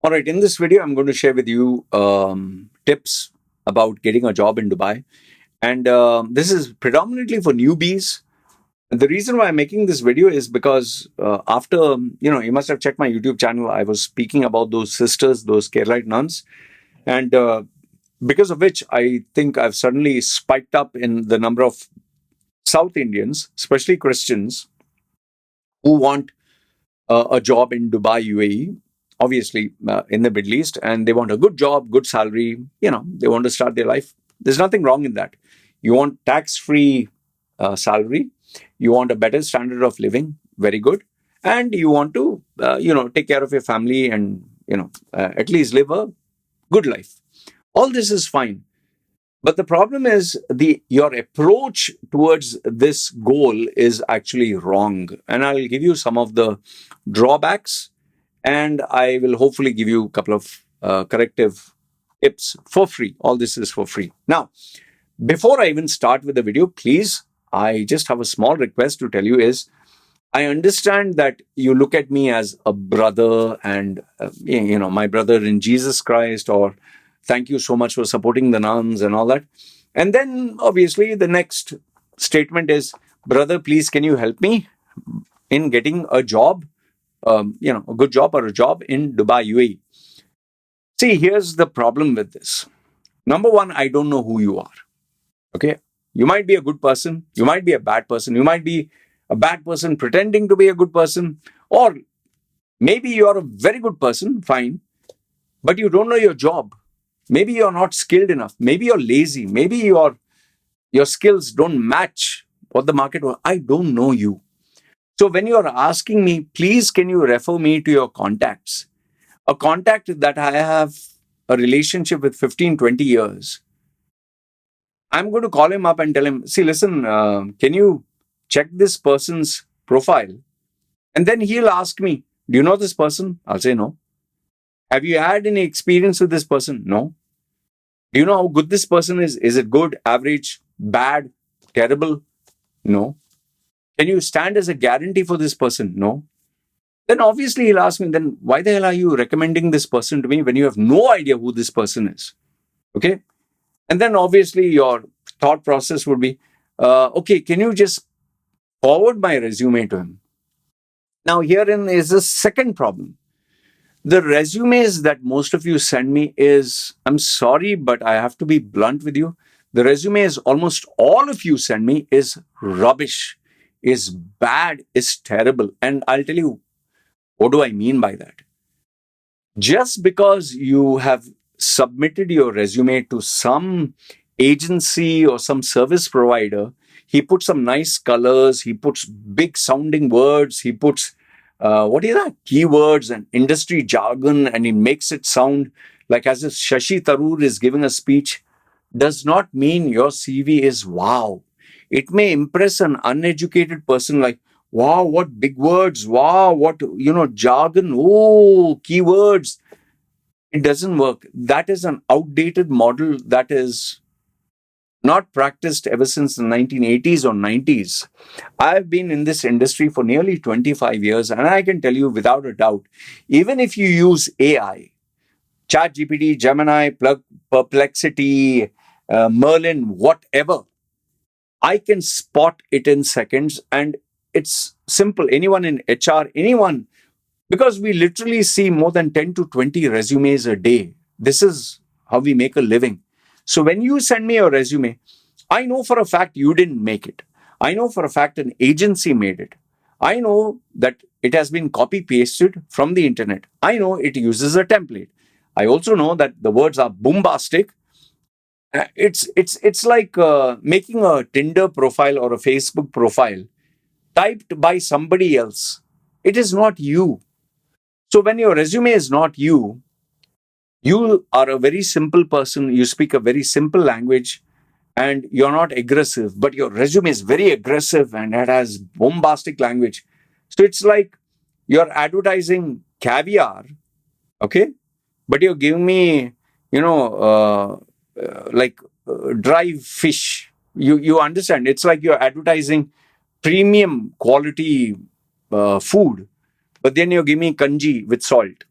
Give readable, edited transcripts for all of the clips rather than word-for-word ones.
All right, in this video, I'm going to share with you tips about getting a job in Dubai. And this is predominantly for newbies. And the reason why I'm making this video is because after, you must have checked my YouTube channel. I was speaking about those sisters, those Keralite nuns. And because of which I think I've suddenly spiked up in the number of South Indians, especially Christians, who want a job in Dubai, UAE, obviously in the Middle East, and they want a good job, good salary. They want to start their life. There's nothing wrong in that. You want tax-free salary. You want a better standard of living. Very good. And you want to, take care of your family and, at least live a good life. All this is fine. But the problem is your approach towards this goal is actually wrong. And I'll give you some of the drawbacks, and I will hopefully give you a couple of corrective tips for free. All this is for free. Now, before I even start with the video, please, I just have a small request to tell you is, I understand that you look at me as a brother and, my brother in Jesus Christ, or thank you so much for supporting the nuns and all that. And then obviously the next statement is, brother, please, can you help me in getting a job, a good job or a job in Dubai, UAE? See, here's the problem with this. Number one, I don't know who you are. Okay. You might be a good person. You might be a bad person. You might be a bad person pretending to be a good person. Or maybe you're a very good person, fine, but you don't know your job. Maybe you're not skilled enough. Maybe you're lazy. Maybe your skills don't match what the market was. I don't know you. So when you're asking me, please, can you refer me to your contacts? A contact that I have a relationship with 15, 20 years. I'm going to call him up and tell him, see, listen, can you check this person's profile? And then he'll ask me, do you know this person? I'll say no. Have you had any experience with this person? No. Do you know how good this person is? Is it good, average, bad, terrible? No. Can you stand as a guarantee for this person? No. Then obviously he'll ask me, then why the hell are you recommending this person to me when you have no idea who this person is? Okay. And then obviously your thought process would be, okay, can you just forward my resume to him? Now herein is the second problem. The resumes that most of you send me is, I'm sorry, but I have to be blunt with you. The resumes almost all of you send me is rubbish, is bad, is terrible. And I'll tell you, what do I mean by that? Just because you have submitted your resume to some agency or some service provider, he puts some nice colors, he puts big sounding words, he puts keywords and industry jargon, and he makes it sound like as if Shashi Tharoor is giving a speech, does not mean your CV is wow. It may impress an uneducated person like, wow, what big words, wow, what, jargon, oh, keywords. It doesn't work. That is an outdated model that is not practiced ever since the 1980s or 90s. I've been in this industry for nearly 25 years, and I can tell you without a doubt, even if you use AI, ChatGPT, Gemini, Perplexity, Merlin, whatever, I can spot it in seconds, and it's simple. Anyone in HR, anyone, because we literally see more than 10 to 20 resumes a day. This is how we make a living. So when you send me a resume, I know for a fact you didn't make it. I know for a fact an agency made it. I know that it has been copy-pasted from the internet. I know it uses a template. I also know that the words are bombastic. It's like making a Tinder profile or a Facebook profile typed by somebody else. It is not you. So when your resume is not you, you are a very simple person, you speak a very simple language, and you're not aggressive, but your resume is very aggressive and it has bombastic language. So it's like you're advertising caviar, okay? But you're giving me, dry fish. You understand? It's like you're advertising premium quality food, but then you give me kanji with salt,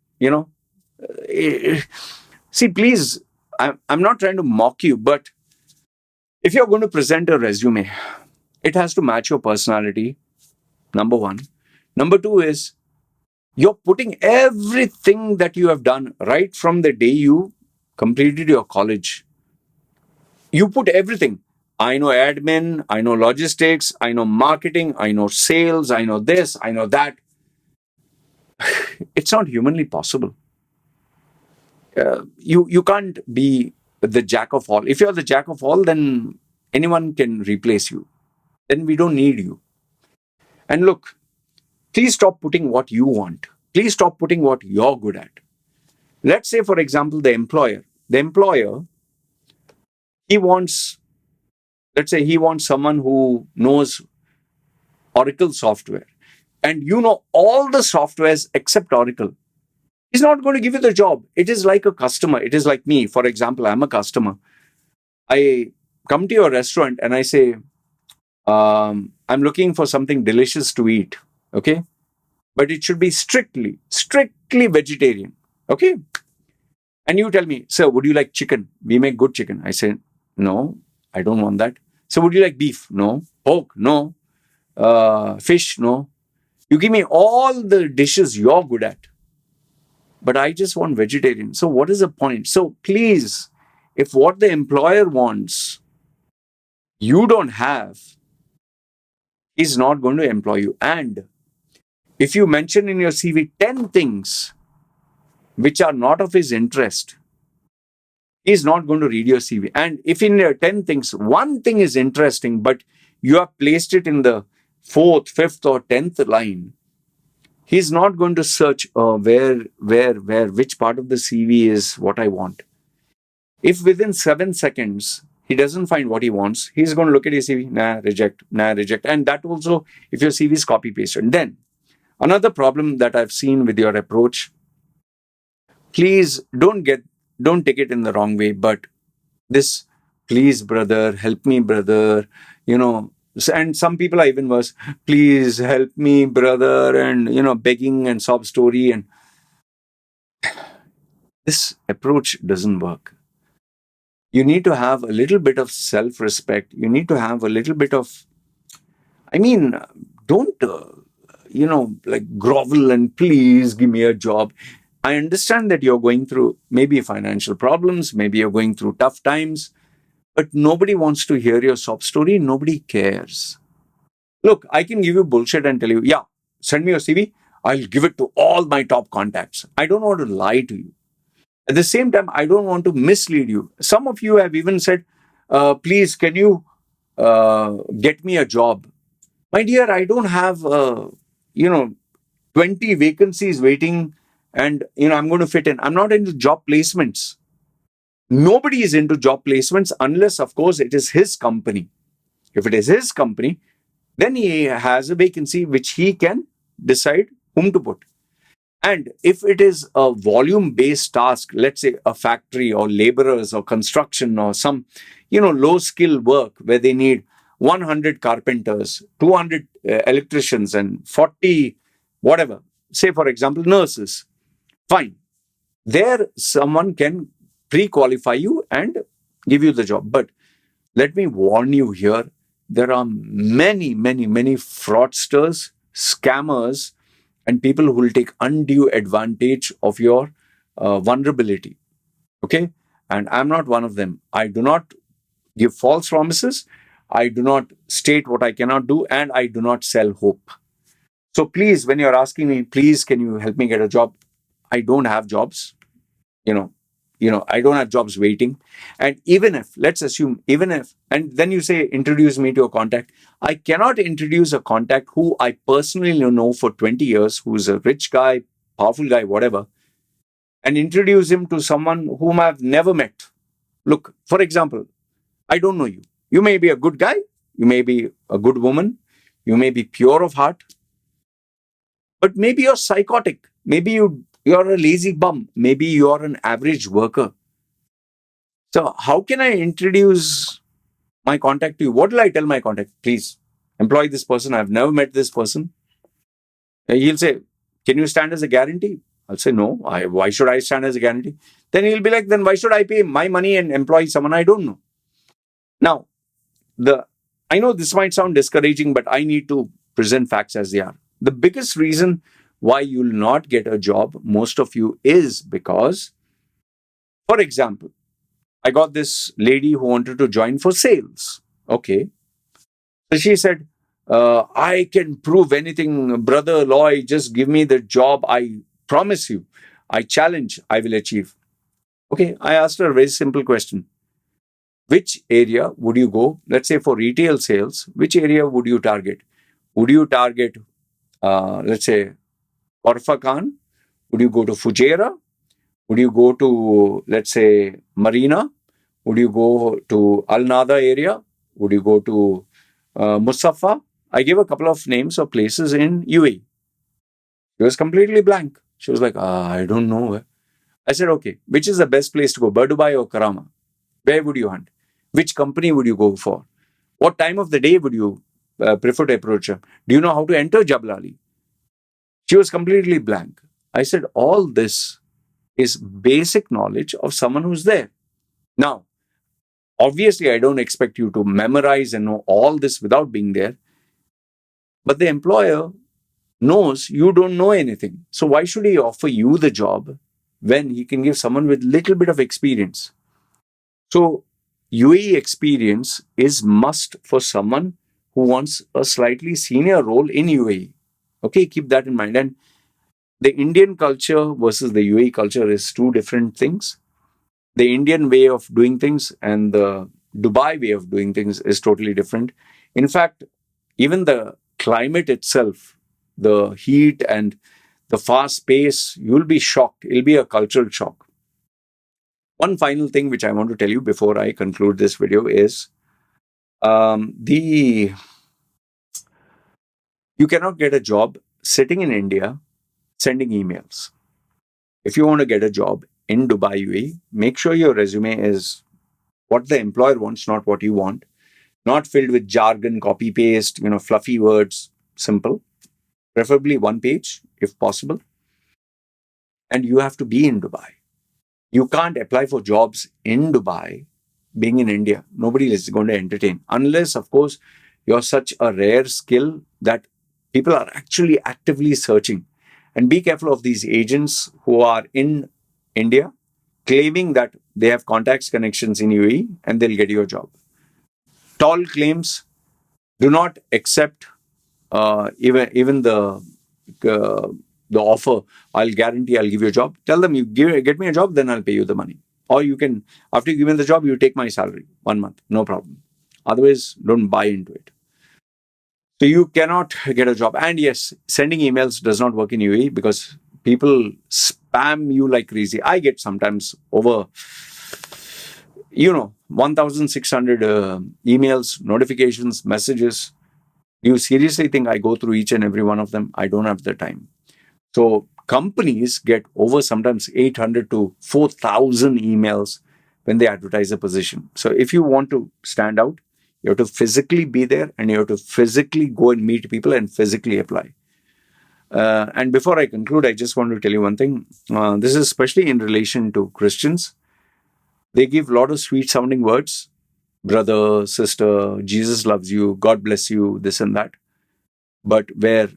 Eh, See, please, I'm not trying to mock you, but if you're going to present a resume, it has to match your personality, number one. Number two is you're putting everything that you have done right from the day you completed your college. You put everything. I know admin, I know logistics, I know marketing, I know sales, I know this, I know that. It's not humanly possible. You can't be the jack of all. If you're the jack of all, then anyone can replace you. Then we don't need you. And look, please stop putting what you want. Please stop putting what you're good at. Let's say, for example, the employer. The employer, he wants, let's say, he wants someone who knows Oracle software. And you know all the softwares except Oracle. He's not going to give you the job. It is like a customer. It is like me. For example, I'm a customer. I come to your restaurant and I say, I'm looking for something delicious to eat. Okay. But it should be strictly vegetarian. Okay. And you tell me, sir, would you like chicken? We make good chicken. I say, no, I don't want that. So would you like beef? No. Pork? No. Fish? No. You give me all the dishes you're good at, but I just want vegetarian. So what is the point? So please, if what the employer wants you don't have, he's not going to employ you. And if you mention in your CV 10 things which are not of his interest, he's not going to read your CV. And if in your 10 things, one thing is interesting, but you have placed it in the fourth, fifth, or 10th line, he's not going to search which part of the CV is what I want. If within 7 seconds he doesn't find what he wants, he's going to look at his CV, nah, reject. And that also, if your CV is copy pasted. Then, another problem that I've seen with your approach, please don't take it in the wrong way, but this, please, brother, help me, brother, and some people are even worse, please help me, brother, and, begging and sob story. And this approach doesn't work. You need to have a little bit of self-respect. You need to have a little bit of, don't, like grovel and please give me a job. I understand that you're going through maybe financial problems, maybe you're going through tough times, but nobody wants to hear your sob story. Nobody cares. Look, I can give you bullshit and tell you, yeah, send me your CV. I'll give it to all my top contacts. I don't want to lie to you. At the same time, I don't want to mislead you. Some of you have even said, please, can you get me a job? My dear, I don't have, 20 vacancies waiting and, I'm going to fit in. I'm not into job placements. Nobody is into job placements unless, of course, it is his company. If it is his company, then he has a vacancy which he can decide whom to put. And if it is a volume-based task, let's say a factory or laborers or construction or some, low-skill work where they need 100 carpenters, 200 electricians and 40 whatever, say for example, nurses, fine. There someone can pre-qualify you and give you the job. But let me warn you here, there are many fraudsters, scammers, and people who will take undue advantage of your vulnerability. Okay? And I'm not one of them. I do not give false promises. I do not state what I cannot do, and I do not sell hope. So please, when you're asking me, please, can you help me get a job? I don't have jobs. I don't have jobs waiting. And even if, let's assume, and then you say, introduce me to a contact. I cannot introduce a contact who I personally know for 20 years, who's a rich guy, powerful guy, whatever, and introduce him to someone whom I've never met. Look, for example, I don't know you. You may be a good guy. You may be a good woman. You may be pure of heart. But maybe you're psychotic. Maybe you're a lazy bum. Maybe you're an average worker. So how can I introduce my contact to you? What will I tell my contact? Please employ this person. I've never met this person. He'll say, can you stand as a guarantee? I'll say, no, why should I stand as a guarantee? Then he'll be like, then why should I pay my money and employ someone I don't know? Now, I know this might sound discouraging, but I need to present facts as they are. The biggest reason why you'll not get a job, most of you, is because, for example, I got this lady who wanted to join for sales. Okay. So she said, I can prove anything, brother Loy, just give me the job. I promise you, I challenge, I will achieve. Okay. I asked her a very simple question. Which area would you go? Let's say for retail sales, which area would you target? Would you target, let's say, Orfa Khan? Would you go to Fujairah? Would you go to, let's say, Marina? Would you go to Al Nada area? Would you go to Musafa? I gave a couple of names of places in UAE. She was completely blank. She was like, I don't know. I said, okay, which is the best place to go, Dubai or Karama? Where would you hunt? Which company would you go for? What time of the day would you prefer to approach her? Do you know how to enter Jabal Ali? She was completely blank. I said, all this is basic knowledge of someone who's there. Now, obviously, I don't expect you to memorize and know all this without being there. But the employer knows you don't know anything. So why should he offer you the job when he can give someone with little bit of experience? So UAE experience is must for someone who wants a slightly senior role in UAE. Okay, keep that in mind. And the Indian culture versus the UAE culture is two different things. The Indian way of doing things and the Dubai way of doing things is totally different. In fact, even the climate itself, the heat and the fast pace, you'll be shocked. It'll be a cultural shock. One final thing which I want to tell you before I conclude this video is you cannot get a job sitting in India sending emails. If you want to get a job in Dubai, UAE, make sure your resume is what the employer wants, not what you want. Not filled with jargon, copy paste, fluffy words, simple. Preferably one page if possible. And you have to be in Dubai. You can't apply for jobs in Dubai being in India. Nobody is going to entertain. Unless, of course, you're such a rare skill that people are actually actively searching. And be careful of these agents who are in India claiming that they have contacts, connections in UAE and they'll get you a job. Tall claims. Do not accept even the offer. I'll guarantee I'll give you a job. Tell them you get me a job, then I'll pay you the money. Or you can, after you give me the job, you take my salary 1 month, no problem. Otherwise, don't buy into it. So you cannot get a job. And yes, sending emails does not work in UAE because people spam you like crazy. I get sometimes over 1,600 emails, notifications, messages. Do you seriously think I go through each and every one of them? I don't have the time. So companies get over sometimes 800 to 4,000 emails when they advertise a position. So if you want to stand out, you have to physically be there and you have to physically go and meet people and physically apply. And before I conclude, I just want to tell you one thing. This is especially in relation to Christians. They give a lot of sweet sounding words. Brother, sister, Jesus loves you, God bless you, this and that. But where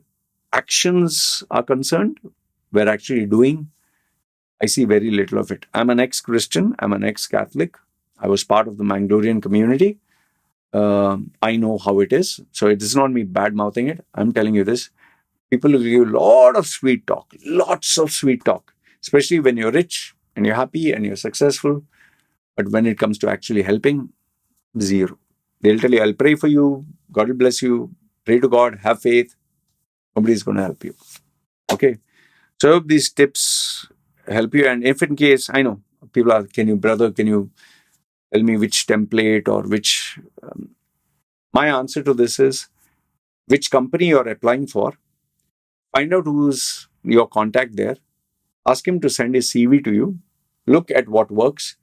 actions are concerned, we're actually doing, I see very little of it. I'm an ex-Christian. I'm an ex-Catholic. I was part of the Mangalorean community. I know how it is. So it is not me bad-mouthing it. I'm telling you this. People will give you a lot of sweet talk, lots of sweet talk, especially when you're rich and you're happy and you're successful. But when it comes to actually helping, zero. They'll tell you, I'll pray for you. God will bless you. Pray to God. Have faith. Nobody's going to help you. Okay. So I hope these tips help you. And if in case, I know people are, can you tell me which template or which... my answer to this is, which company you're applying for, find out who's your contact there, ask him to send his CV to you, look at what works,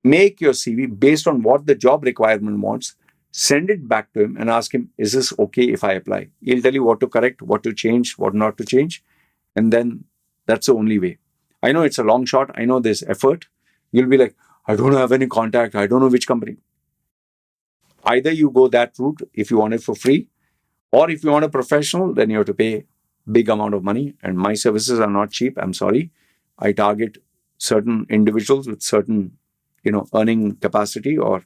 make your CV based on what the job requirement wants, send it back to him and ask him, is this okay if I apply? He'll tell you what to correct, what to change, what not to change. And then That's the only way. I know it's a long shot. I know there's effort. You'll be like, I don't have any contact. I don't know which company. Either you go that route if you want it for free, or if you want a professional, then you have to pay big amount of money. And my services are not cheap. I'm sorry. I target certain individuals with certain, earning capacity. Or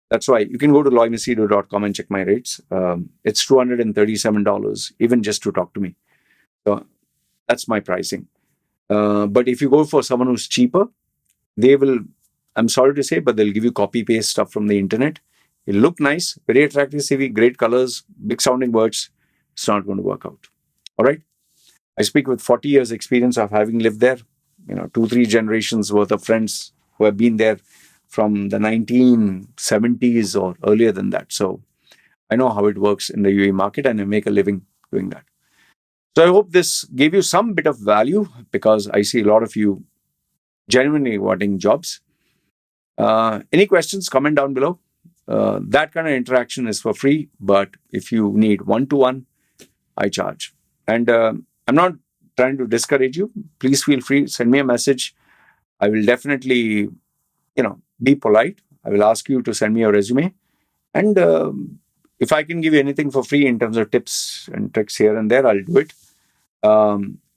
that's why you can go to loymachedo.com and check my rates. It's $237 even just to talk to me. So that's my pricing. But if you go for someone who's cheaper, they will, I'm sorry to say, but they'll give you copy paste stuff from the internet. It'll look nice, very attractive CV, great colors, big sounding words. It's not going to work out. All right. I speak with 40 years experience of having lived there, 2, 3 generations worth of friends who have been there from the 1970s or earlier than that. So I know how it works in the UAE market, and I make a living doing that. So I hope this gave you some bit of value, because I see a lot of you genuinely wanting jobs. Any questions, comment down below. That kind of interaction is for free, but if you need one-to-one, I charge. And I'm not trying to discourage you. Please feel free, send me a message. I will definitely, be polite. I will ask you to send me your resume. And if I can give you anything for free in terms of tips and tricks here and there, I'll do it.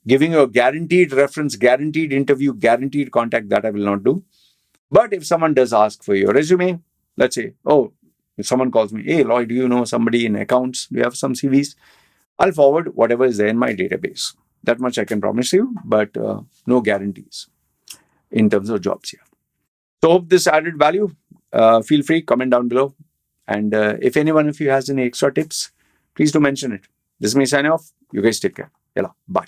Giving you a guaranteed reference, guaranteed interview, guaranteed contact, that I will not do. But if someone does ask for your resume, let's say, if someone calls me, hey, Loy, do you know somebody in accounts? Do you have some CVs? I'll forward whatever is there in my database. That much I can promise you, but no guarantees in terms of jobs here. So hope this added value. Feel free, comment down below. And if anyone of you has any extra tips, please do mention it. This is me signing off. You guys take care. Yalla, bye.